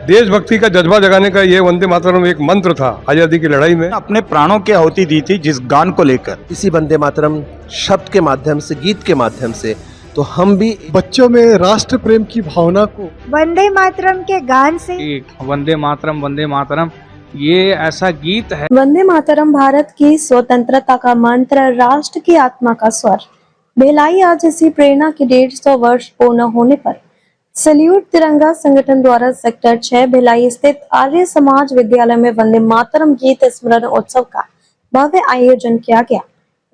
देशभक्ति का जज्बा जगाने का ये वंदे मातरम एक मंत्र था आज़ादी की लड़ाई में। अपने प्राणों की आहुति दी थी जिस गान को लेकर। इसी वंदे मातरम शब्द के माध्यम से, गीत के माध्यम से तो हम भी बच्चों में राष्ट्र प्रेम की भावना को वंदे मातरम के गान से वंदे मातरम ये ऐसा गीत है। वंदे मातरम भारत की स्वतंत्रता का मंत्र, राष्ट्र की आत्मा का स्वर। भिलाई आज इसी प्रेरणा के 150 वर्ष पूर्ण होने पर सैल्यूट तिरंगा संगठन द्वारा सेक्टर 6 भिलाई स्थित आर्य समाज विद्यालय में वंदे मातरम गीत स्मरण उत्सव का भव्य आयोजन किया गया।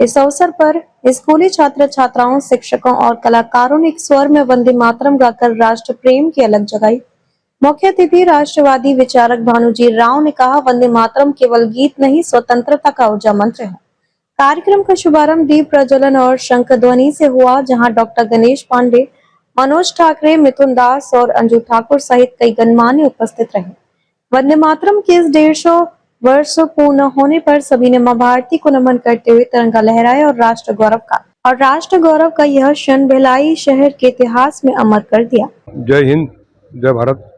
इस अवसर पर स्कूली छात्र छात्राओं, शिक्षकों और कलाकारों ने एक स्वर में वंदे मातरम गाकर राष्ट्र प्रेम की अलग जगाई। मुख्य अतिथि राष्ट्रवादी विचारक भानुजी राव ने कहा, वंदे मातरम केवल गीत नहीं, स्वतंत्रता का ऊर्जा मंत्र है। कार्यक्रम का शुभारंभ दीप प्रज्वलन और शंख ध्वनि से हुआ, जहां डॉक्टर गणेश पांडे, मनोज ठाकरे, मिथुन दास और अंजू ठाकुर सहित कई गणमान्य उपस्थित रहे। वंदे मातरम के इस 150 वर्ष पूर्ण होने पर सभी ने मां भारती को नमन करते हुए तिरंगा लहराया और राष्ट्र गौरव का यह क्षण भिलाई शहर के इतिहास में अमर कर दिया। जय हिंद, जय भारत।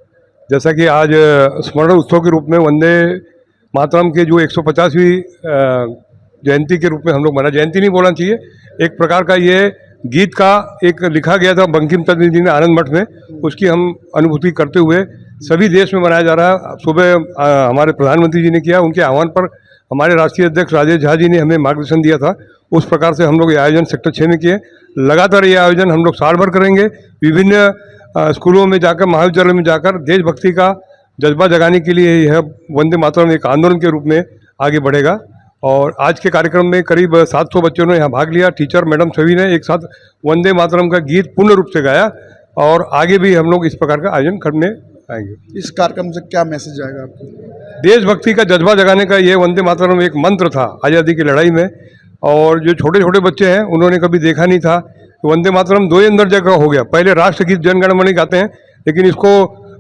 जैसा कि आज स्मरण उत्सव के रूप में वंदे मातरम के जो 150वीं जयंती के रूप में हम लोग मना, जयंती नहीं बोलना चाहिए, एक प्रकार का ये गीत का एक लिखा गया था बंकिम चंद्र जी ने आनंद मठ में, उसकी हम अनुभूति करते हुए सभी देश में मनाया जा रहा है। सुबह हमारे प्रधानमंत्री जी ने किया, उनके आह्वान पर हमारे राष्ट्रीय अध्यक्ष राजेश झा जी ने हमें मार्गदर्शन दिया था। उस प्रकार से हम लोग ये आयोजन सेक्टर 6 में किए। लगातार ये आयोजन हम लोग साल भर करेंगे। विभिन्न स्कूलों में जाकर, महाविद्यालय में जाकर देशभक्ति का जज्बा जगाने के लिए यह वंदे मातरम एक आंदोलन के रूप में आगे बढ़ेगा। और आज के कार्यक्रम में करीब 700 बच्चों ने यहाँ भाग लिया। टीचर, मैडम सभी ने एक साथ वंदे मातरम का गीत पूर्ण रूप से गाया और आगे भी हम लोग इस प्रकार का आयोजन करने आएंगे। इस कार्यक्रम से क्या मैसेज आएगा आपको? देशभक्ति का जज्बा जगाने का ये वंदे मातरम एक मंत्र था आज़ादी की लड़ाई में। और जो छोटे छोटे बच्चे हैं उन्होंने कभी देखा नहीं था। वंदे मातरम दो ही अंदर जगह हो गया। पहले राष्ट्रगीत जन गण मन गाते हैं, लेकिन इसको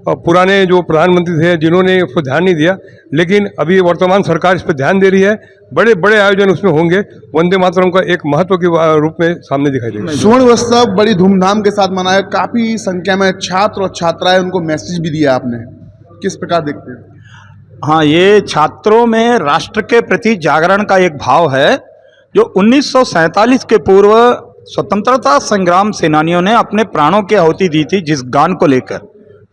पुराने जो प्रधानमंत्री थे जिन्होंने उस पर ध्यान नहीं दिया, लेकिन अभी वर्तमान सरकार इस पर ध्यान दे रही है। बड़े बड़े आयोजन उसमें होंगे। वंदे मातरम का एक महत्व के रूप में सामने दिखाई देगा। स्वर्ण उत्सव बड़ी धूमधाम के साथ मनाया, काफी संख्या में छात्र और छात्राएं, उनको मैसेज भी दिया आपने, किस प्रकार देखते हैं? हाँ, ये छात्रों में राष्ट्र के प्रति जागरण का एक भाव है जो 1947 के पूर्व स्वतंत्रता संग्राम सेनानियों ने अपने प्राणों की आहुति दी थी जिस गान को लेकर।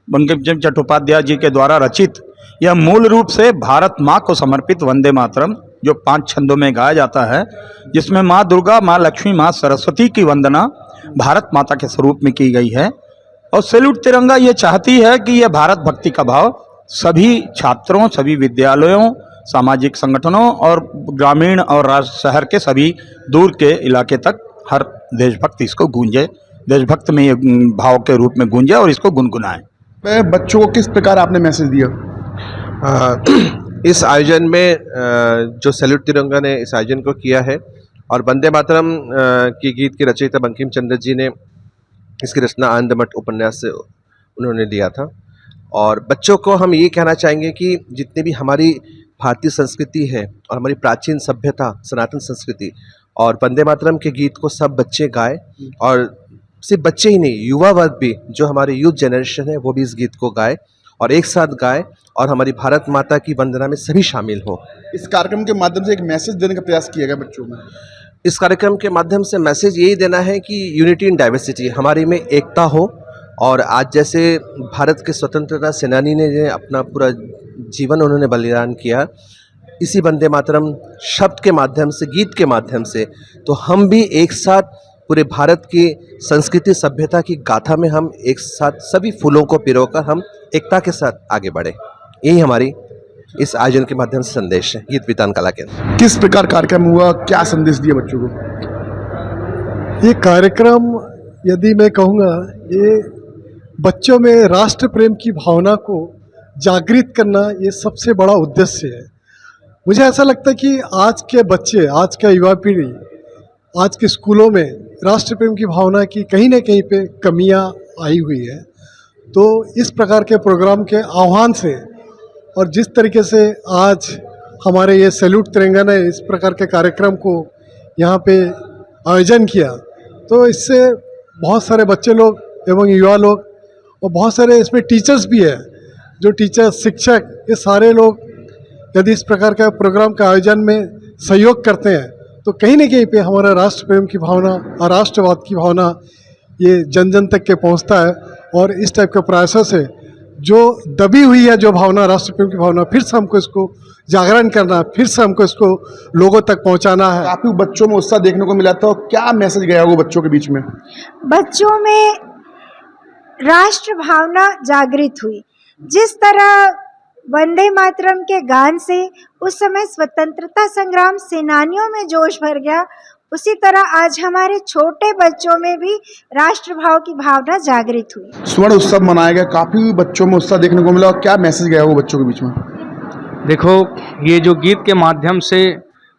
बंकिम चंद्र चट्टोपाध्याय जी के द्वारा रचित यह मूल रूप से भारत माँ को समर्पित वंदे मातरम, जो 5 छंदों में गाया जाता है, जिसमें माँ दुर्गा, माँ लक्ष्मी, माँ सरस्वती की वंदना भारत माता के स्वरूप में की गई है। और सैल्यूट तिरंगा ये चाहती है कि यह भारत भक्ति का भाव सभी छात्रों, सभी विद्यालयों, सामाजिक संगठनों और ग्रामीण और शहर के सभी दूर के इलाके तक हर देशभक्त इसको गूंजे, देशभक्त में ये भाव के रूप में गूंजे और इसको गुनगुनाए। बच्चों को किस प्रकार आपने मैसेज दिया? इस आयोजन में जो सैल्यूट तिरंगा ने इस आयोजन को किया है और वंदे मातरम की गीत के रचयिता बंकिम चंद्र जी ने इसकी रचना आनंद मठ उपन्यास से उन्होंने लिया था। और बच्चों को हम ये कहना चाहेंगे कि जितनी भी हमारी भारतीय संस्कृति है और हमारी प्राचीन सभ्यता, सनातन संस्कृति, और वंदे मातरम के गीत को सब बच्चे गाएं। और सिर्फ बच्चे ही नहीं, युवा वर्ग भी, जो हमारे यूथ जनरेशन है, वो भी इस गीत को गाए और एक साथ गाए और हमारी भारत माता की वंदना में सभी शामिल हों। इस कार्यक्रम के माध्यम से एक मैसेज देने का प्रयास किया गया बच्चों में। इस कार्यक्रम के माध्यम से मैसेज यही देना है कि यूनिटी इन डाइवर्सिटी, हमारी में एकता हो। और आज जैसे भारत के स्वतंत्रता सेनानी ने अपना पूरा जीवन उन्होंने बलिदान किया, इसी वंदे मातरम शब्द के माध्यम से, गीत के माध्यम से तो हम भी एक साथ पूरे भारत की संस्कृति सभ्यता की गाथा में हम एक साथ सभी फूलों को पिरोकर हम एकता के साथ आगे बढ़े। यही हमारी इस आयोजन के माध्यम से संदेश है गीत वितान कला केंद्र। किस प्रकार कार्यक्रम हुआ, क्या संदेश दिया बच्चों को? ये कार्यक्रम, यदि मैं कहूँगा, ये बच्चों में राष्ट्र प्रेम की भावना को जागृत करना ये सबसे बड़ा उद्देश्य है। मुझे ऐसा लगता है कि आज के बच्चे, आज का युवा पीढ़ी, आज के स्कूलों में राष्ट्र प्रेम की भावना की कहीं ना कहीं पे कमियां आई हुई है। तो इस प्रकार के प्रोग्राम के आह्वान से और जिस तरीके से आज हमारे ये सैल्यूट तिरंगा ने इस प्रकार के कार्यक्रम को यहाँ पे आयोजन किया, तो इससे बहुत सारे बच्चे लोग एवं युवा लोग और बहुत सारे इसमें टीचर्स भी हैं जो टीचर, शिक्षक, ये सारे लोग यदि इस प्रकार का प्रोग्राम का आयोजन में सहयोग करते हैं तो कहीं न कहीं पे हमारा राष्ट्र प्रेम की भावना और राष्ट्रवाद की भावना ये जन जन तक के पहुंचता है। और इस टाइप के प्रयासों से जो दबी हुई है जो भावना, राष्ट्र प्रेम की भावना, फिर से हमको इसको जागरण करना, फिर से हमको इसको लोगों तक पहुंचाना है। काफी बच्चों में उत्साह देखने को मिला था, और क्या मैसेज गया वो बच्चों के बीच में? बच्चों में राष्ट्र भावना जागृत हुई। जिस तरह वंदे मातरम के गान से उस समय स्वतंत्रता संग्राम सेनानियों में जोश भर गया, उसी तरह आज हमारे छोटे बच्चों में भी राष्ट्र भाव की भावना जागृत हुई। स्वर्ण उत्सव मनाया गया, काफी बच्चों में उत्साह देखने को मिला, और क्या मैसेज गया वो बच्चों के बीच में? देखो, ये जो गीत के माध्यम से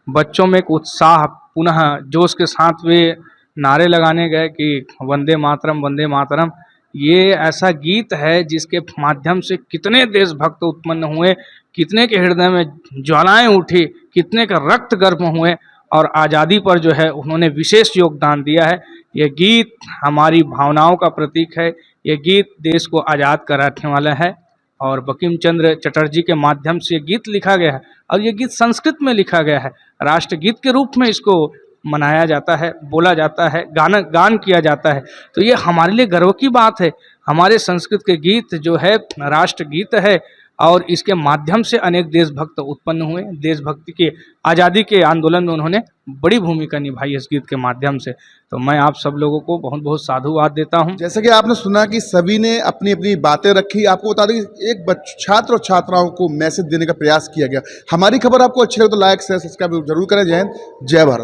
बच्चों में एक उत्साह, पुनः जोश के साथ वे नारे लगाने गए कि वंदे मातरम, ये ऐसा गीत है जिसके माध्यम से कितने देशभक्त उत्पन्न हुए, कितने के हृदय में ज्वालाएं उठी, कितने का रक्त गर्म हुए और आज़ादी पर जो है उन्होंने विशेष योगदान दिया है। ये गीत हमारी भावनाओं का प्रतीक है, ये गीत देश को आज़ाद कराने वाला है और बंकिम चंद्र चटर्जी के माध्यम से ये गीत लिखा गया है और ये गीत संस्कृत में लिखा गया है। राष्ट्रगीत के रूप में इसको मनाया जाता है, बोला जाता है, गान किया जाता है। तो ये हमारे लिए गर्व की बात है। हमारे संस्कृत के गीत जो है राष्ट्रगीत है और इसके माध्यम से अनेक देशभक्त उत्पन्न हुए। देशभक्ति के, आज़ादी के आंदोलन में उन्होंने बड़ी भूमिका निभाई इस गीत के माध्यम से। तो मैं आप सब लोगों को बहुत बहुत साधुवाद देता हूं। जैसे कि आपने सुना कि सभी ने अपनी अपनी बातें रखी, आपको बता दें कि एक छात्र और छात्राओं को मैसेज देने का प्रयास किया गया। हमारी खबर आपको अच्छी लगे तो लाइक शेयर सब्सक्राइब जरूर करें। जय हिंद, जय भारत।